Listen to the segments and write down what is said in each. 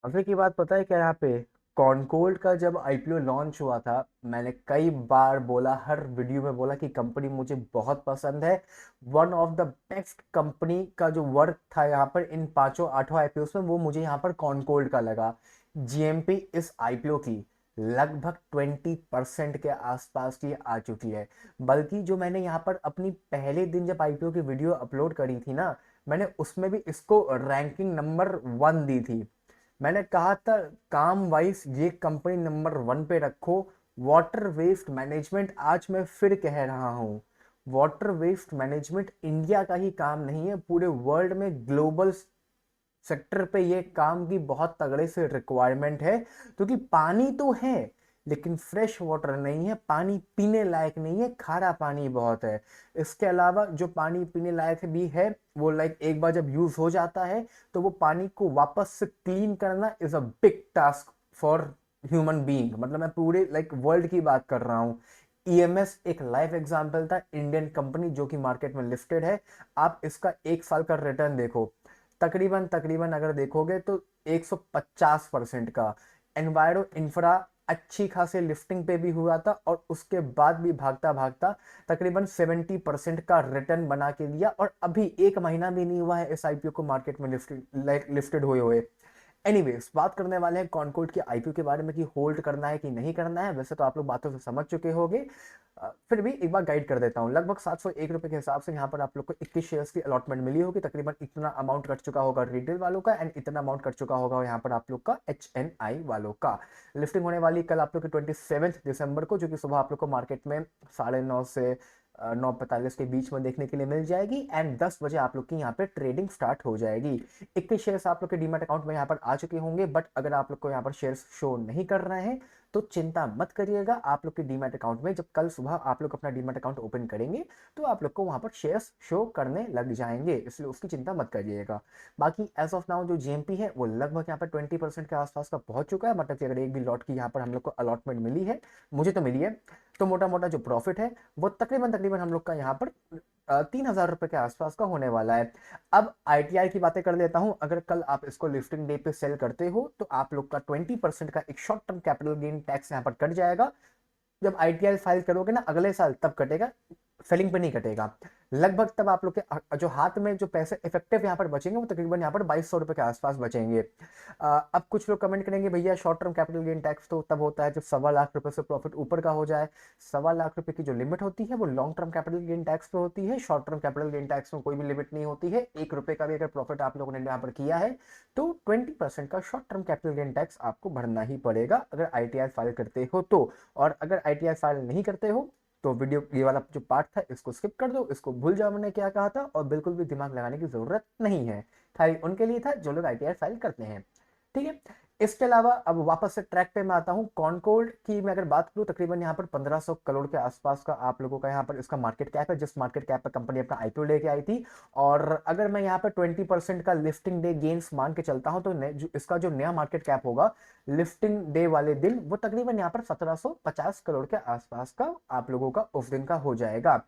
अभी की बात पता है क्या यहाँ पे, कॉनकोल्ड का जब आईपीओ लॉन्च हुआ था, मैंने कई बार बोला, हर वीडियो में बोला कि कंपनी मुझे बहुत पसंद है। One of the best company का जो वर्क था यहाँ पर इन पांचों आठों आईपीओ में, वो मुझे यहाँ पर कॉनकोल्ड का लगा। जीएमपी इस आईपीओ की लगभग 20% के आसपास की आ चुकी है। बल्कि जो मैंने यहाँ पर अपनी पहले दिन जब आईपीओ की वीडियो अपलोड करी थी ना, मैंने उसमें भी इसको रैंकिंग नंबर 1 दी थी। मैंने कहा था काम वाइज ये कंपनी नंबर 1 पे रखो। वाटर वेस्ट मैनेजमेंट, आज मैं फिर कह रहा हूँ, वाटर वेस्ट मैनेजमेंट इंडिया का ही काम नहीं है, पूरे वर्ल्ड में ग्लोबल सेक्टर पे ये काम की बहुत तगड़े से रिक्वायरमेंट है। क्योंकि पानी तो है, लेकिन फ्रेश वाटर नहीं है, पानी पीने लायक नहीं है, खारा पानी बहुत है। इसके अलावा जो पानी पीने लायक भी है, वो लाइक एक बार जब यूज हो जाता है, तो वो पानी को वापस से क्लीन करना is a big task for human being. मतलब मैं पूरे लाइक वर्ल्ड की बात कर रहा हूँ। ईएमएस एक लाइव एग्जांपल था, इंडियन कंपनी जो कि मार्केट में लिस्टेड है। आप इसका 1 साल का रिटर्न देखो, तकरीबन तकरीबन अगर देखोगे तो 150% का। एनवायरो इंफ्रा अच्छी खासी लिफ्टिंग पे भी हुआ था, और उसके बाद भी भागता भागता तकरीबन 70% का रिटर्न बना के दिया, और अभी 1 महीना भी नहीं हुआ है इस आईपीओ को मार्केट में लिफ्टेड हुए हुए। एनीवेज, बात करने वाले हैं कॉनकोर्ड के आईपीओ के बारे में कि होल्ड करना है कि नहीं करना है। वैसे तो आप लोग बातों से समझ चुके होंगे, फिर भी एक बार गाइड कर देता हूँ। लगभग 701 रुपए के हिसाब से यहाँ पर आप लोग को 21 शेयर्स की अलॉटमेंट मिली होगी। तकरीबन इतना अमाउंट कट चुका होगा रिटेल वालों का, एंड इतना अमाउंट कट चुका होगा यहाँ पर आप लोग का एचएनआई वालों का। लिफ्टिंग होने वाली कल आप लोग की 27 दिसंबर को, जो कि सुबह आप लोग को मार्केट में 9:30 से 9:45 के बीच में देखने के लिए मिल जाएगी, एंड 10 बजे आप लोग की यहाँ पे ट्रेडिंग स्टार्ट हो जाएगी। 21 शेयर्स आप लोग के डीमैट अकाउंट में यहाँ पर आ चुके होंगे, बट अगर आप लोग को यहाँ पर शेयर्स शो नहीं कर रहे हैं तो चिंता मत करिएगा। आप लोग के डीमैट अकाउंट में जब कल सुबह आप लोग अपना डीमैट अकाउंट ओपन करेंगे, तो आप लोग को वहां पर शेयर्स शो करने लग जाएंगे, इसलिए उसकी चिंता मत करिएगा। बाकी एज ऑफ नाउ जो जीएमपी है वो लगभग यहाँ पर 20% के आसपास का पहुंच चुका है। मतलब कि अगर एक भी लॉट की यहाँ पर हम लोग को अलॉटमेंट मिली है, मुझे तो मिली है, तो मोटा मोटा जो प्रॉफिट है वो तकरीबन तकरीबन हम लोग का यहाँ पर 3,000 रुपए के आसपास का होने वाला है। अब आईटीआई की बातें कर लेता हूं। अगर कल आप इसको लिफ्टिंग डे पे सेल करते हो, तो आप लोग का 20% का एक short term capital gain tax यहाँ पर कट जाएगा। जब आईटीआई फाइल करोगे ना अगले साल, तब कटेगा, सेलिंग पे नहीं कटेगा। लगभग तब आप लोग के जो हाथ में जो पैसे इफेक्टिव यहाँ पर बचेंगे, वो तकरीबन यहाँ पर 2200 रुपए के आसपास बचेंगे। अब कुछ लोग कमेंट करेंगे भैया short term capital gain tax तो तब होता है जब 1.25 लाख से प्रॉफिट ऊपर का हो जाए। 1.25 लाख की जो लिमिट होती है वो long term capital gain tax पे होती है। Short term capital gain tax में कोई भी लिमिट नहीं होती है। 1 रुपए का भी अगर प्रॉफिट आप लोगों ने यहाँ पर किया है, तो 20% का short term capital gain tax आपको भरना ही पड़ेगा, अगर आईटीआई फाइल करते हो तो। और अगर आईटीआई फाइल नहीं करते हो, तो वीडियो ये वाला जो पार्ट था इसको स्किप कर दो, इसको भूल जाओ मैंने क्या कहा था, और बिल्कुल भी दिमाग लगाने की जरूरत नहीं है। खाली उनके लिए था जो लोग आईटीआई फाइल करते हैं। ठीक है। इसके अलावा अब वापस से ट्रैक पे मैं आता हूँ। कॉनकोल्ड की मैं अगर बात करूँ, तकरीबन यहाँ पर 1500 करोड़ के आसपास का आप लोगों का यहाँ पर इसका मार्केट कैप है, जिस मार्केट कैप पर कंपनी अपना आईपीओ लेके आई थी। और अगर मैं यहाँ पर 20% का लिफ्टिंग डे गेन्स मान के चलता हूँ, तो इसका जो नया मार्केट कैप होगा लिफ्टिंग डे वाले दिन, वो तकरीबन यहाँ पर 1750 करोड़ के आसपास का आप लोगों का उस दिन का हो जाएगा।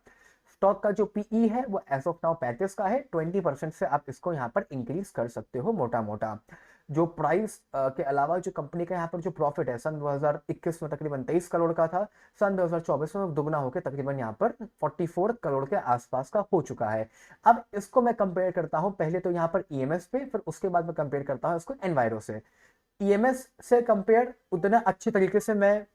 स्टॉक का जो पीई है वो एज ऑफ नाउ 35 का है। 20% से आप इसको यहाँ पर इंक्रीज कर सकते हो मोटा मोटा। जो प्राइस के अलावा जो कंपनी का यहाँ पर जो प्रॉफिट है, सन 2021 में तकरीबन 23 करोड़ का था, सन 2024 में दुगना होकर तकरीबन यहाँ पर 44 करोड़ के आसपास का हो चुका है। अब इसको मैं कंपेयर करता हूँ पहले तो यहाँ पर ईएमएस पे, फिर उसके बाद मैं कंपेयर करता हूँ इसको एनवायरो से। ईएमएस से कंपेयर उतना अच्छी तरीके से मैं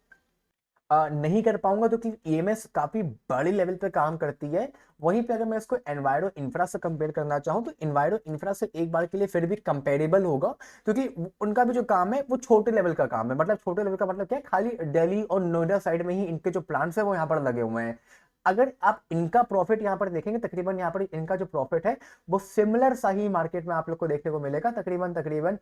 नहीं कर पाऊंगा, क्योंकि ईएमएस काफी बड़ी लेवल पे काम करती है। वहीं पे अगर मैं इसको एनवायरो इंफ्रा से कंपेयर करना चाहूँ, तो एनवायरो इंफ्रा से एक बार के लिए फिर भी कंपेरेबल होगा, क्योंकि उनका भी जो काम है वो छोटे लेवल का काम है। मतलब छोटे लेवल का मतलब क्या है, खाली दिल्ली और नोएडा साइड में ही इनके जो प्लांट्स है वो यहाँ पर लगे हुए हैं। अगर आप इनका प्रॉफिट यहाँ पर देखेंगे, तकरीबन यहाँ पर इनका जो प्रॉफिट है वो सिमिलर सा ही मार्केट में आप लोग को देखने को मिलेगा। तकरीबन तकरीबन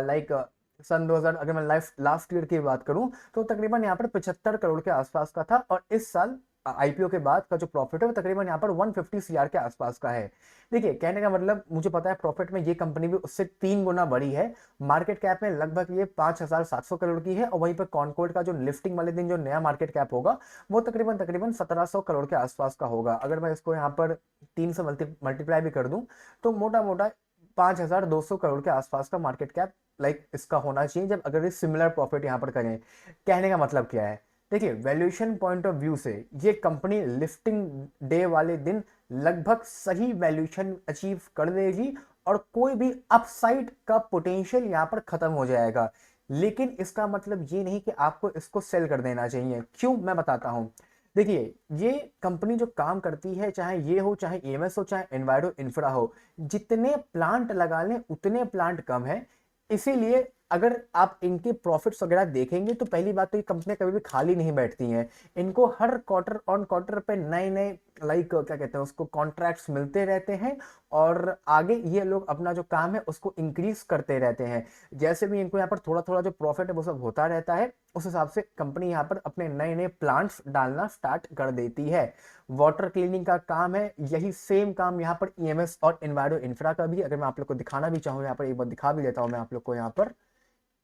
लाइक सन 2000, अगर मैं लास्ट ईयर की बात करूं, तो तकरीबन यहाँ पर 75 करोड़ के आसपास का था। और इस साल आईपीओ के बाद का जो प्रॉफिट है वो तकरीबन यहाँ पर 150 सीआर के आसपास का है। देखिए, कहने का मतलब, मुझे पता है प्रॉफिट में ये कंपनी भी उससे 3 गुना बड़ी है। मार्केट कैप में लगभग ये 5700 करोड़ की है, और वहीं पर कॉनकोर्ड का जो लिफ्टिंग वाले दिन जो नया मार्केट कैप होगा, वो तकरीबन तकरीबन 1700 करोड़ के आसपास का होगा। अगर मैं इसको यहाँ पर 3 से मल्टीप्लाई भी कर दूं, तो मोटा मोटा 5200 करोड़ के आसपास का मार्केट कैप लाइक इसका होना चाहिए जब अगर ये सिमिलर प्रॉफिट यहाँ पर करें। कहने का मतलब क्या है, देखिए वैल्यूएशन पॉइंट ऑफ व्यू से ये कंपनी लिस्टिंग डे वाले दिन लगभग सही वैल्यूएशन अचीव कर देगी और कोई भी अपसाइड का पोटेंशियल यहाँ पर खत्म हो जाएगा। लेकिन इसका मतलब ये नहीं कि आपको इसको सेल कर देना चाहिए। क्यों, मैं बताता हूँ। देखिए ये कंपनी जो काम करती है, चाहे ये हो, चाहे ईएमएस हो, चाहे एनवायरो इंफ्रा हो, जितने प्लांट लगा लें उतने प्लांट कम है। इसीलिए अगर आप इनके प्रॉफिट्स वगैरह देखेंगे तो पहली बात तो ये कंपनियां कभी भी खाली नहीं बैठती हैं। इनको हर क्वार्टर ऑन क्वार्टर पे नए नए लाइक क्या कहते हैं उसको कॉन्ट्रैक्ट्स मिलते रहते हैं और आगे ये लोग अपना जो काम है उसको इंक्रीज करते रहते हैं। जैसे भी इनको यहाँ पर थोड़ा थोड़ा जो प्रॉफिट है वो सब होता रहता है, उस हिसाब से कंपनी यहाँ पर अपने नए नए प्लांट्स डालना स्टार्ट कर देती है। वाटर क्लीनिंग का काम है, यही सेम काम यहाँ पर ईएमएस और एनवायरो इंफ्रा का भी। अगर मैं आप लोग को दिखाना भी चाहूँ, यहाँ पर एक बार दिखा भी देता हूँ मैं आप लोग को। यहाँ पर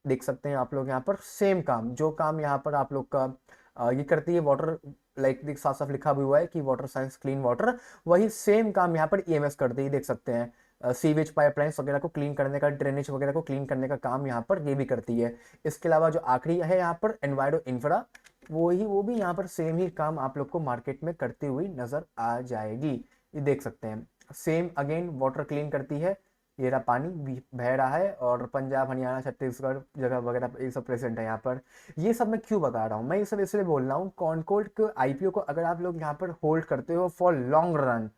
देख सकते हैं आप लोग, यहाँ पर सेम काम, जो काम यहाँ पर आप लोग का ये करती है वाटर, लाइक साफ साफ लिखा भी हुआ है कि वाटर साइंस क्लीन वाटर, वही सेम काम यहाँ पर ईएमएस करती है। देख सकते हैं सीवेज पाइपलाइंस वगैरह को क्लीन करने का, ड्रेनेज वगैरह को क्लीन करने का काम यहाँ पर ये भी करती है। इसके अलावा जो आखिरी है यहाँ पर एनवायरो इंफ्रा, वो भी यहाँ पर सेम ही काम आप लोग को मार्केट में करती हुई नजर आ जाएगी। ये देख सकते हैं सेम अगेन वाटर क्लीन करती है। ये रहा पानी भी बह रहा है और पंजाब हरियाणा छत्तीसगढ़ जगह वगैरह ये सब प्रेजेंट है यहाँ पर। ये सब मैं क्यों बता रहा हूँ, मैं ये सब इसलिए बोल रहा हूँ, कॉनकोर्ड के आईपीओ को अगर आप लोग यहाँ पर होल्ड करते हो for long run,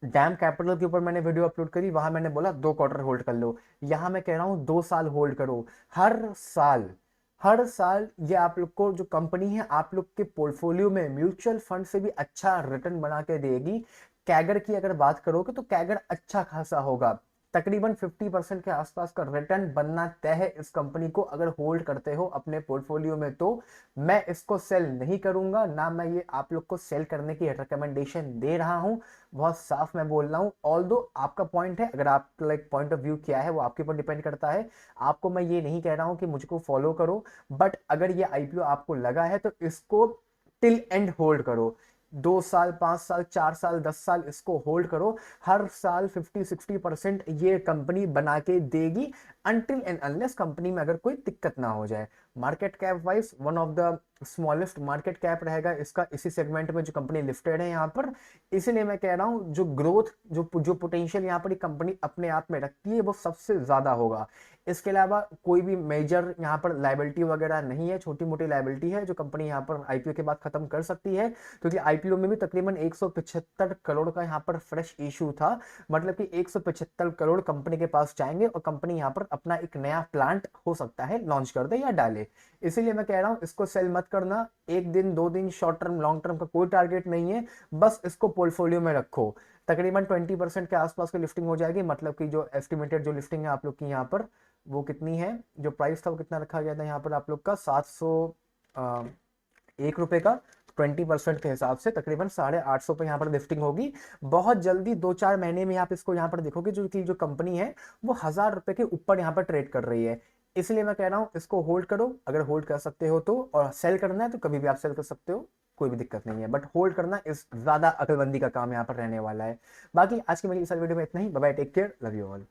dam capital के ऊपर मैंने वीडियो अपलोड करी, वहां मैंने बोला 2 क्वार्टर होल्ड कर लो। यहाँ मैं कह रहा हूँ 2 साल होल्ड करो। हर साल, हर साल ये आप लोग को जो कंपनी है आप लोग के पोर्टफोलियो में म्यूचुअल फंड से भी अच्छा रिटर्न बना के देगी। कैगर की अगर बात करोगे तो कैगर अच्छा खासा होगा, तकरीबन 50% के आसपास का रिटर्न बनना तय है इस कंपनी को अगर होल्ड करते हो अपने पोर्टफोलियो में। तो मैं इसको सेल नहीं करूंगा, ना मैं ये आप लोग को सेल करने की रिकमेंडेशन दे रहा हूं। बहुत साफ मैं बोल रहा हूं। ऑल्दो आपका पॉइंट है, अगर आप लाइक पॉइंट ऑफ व्यू क्या है वो आपके ऊपर डिपेंड करता है। आपको मैं ये नहीं कह रहा हूं कि मुझको फॉलो करो, बट अगर ये आईपीओ आपको लगा है तो इसको टिल एंड होल्ड करो। 2 साल, 5 साल, 4 साल, 10 साल इसको होल्ड करो। हर साल 50-60% ये कंपनी बना के देगी, अनटिल एंड अनलेस कंपनी में अगर कोई दिक्कत ना हो जाए। Market cap wise one of the smallest market cap रहेगा इसका, इसी सेगमेंट में जो कंपनी लिस्टेड है यहाँ पर। इसीलिए मैं कह रहा हूँ जो ग्रोथ, जो पोटेंशियल यहाँ पर कंपनी अपने आप में रखती है वो सबसे ज्यादा होगा। इसके अलावा कोई भी मेजर यहाँ पर लाइबिलिटी वगैरह नहीं है, छोटी मोटी लाइबिलिटी है जो कंपनी यहाँ पर आईपीओ के बाद खत्म कर सकती है, क्योंकि आईपीओ में भी तकरीबन 175 करोड़ का यहाँ पर फ्रेश इशू था। मतलब कि 175 करोड़ कंपनी के पास जाएंगे और कंपनी यहाँ पर अपना एक नया प्लांट हो सकता है लॉन्च कर दे या डाले। इसीलिए मैं कह रहा हूँ इसको सेल मत करना। 1 दिन 2 दिन शॉर्ट टर्म लॉन्ग टर्म का कोई टारगेट नहीं है, बस इसको पोर्टफोलियो में रखो। तकरीबन 20% के आसपास की लिफ्टिंग हो जाएगी। मतलब कि जो एस्टिमेटेड जो लिफ्टिंग है आप लोग की यहाँ पर वो कितनी है, जो प्राइस था वो कितना रखा गया था यहाँ पर आप लोग का 701 रुपए का। 20% के हिसाब से तकरीबन 850 पे यहाँ पर लिफ्टिंग होगी बहुत जल्दी। 2-4 महीने में आप इसको यहाँ पर देखोगे जो कि जो कंपनी है वो 1000 रुपए के ऊपर यहाँ पर ट्रेड कर रही है। इसलिए मैं कह रहा हूँ इसको होल्ड करो, अगर होल्ड कर सकते हो तो। और सेल करना है तो कभी भी आप सेल कर सकते हो, कोई भी दिक्कत नहीं है, बट होल्ड करना इस ज्यादा अकलमंदी का काम यहाँ पर रहने वाला है। बाकी आज की मेरी इस वीडियो में इतना ही। Bye bye, take care, love you all.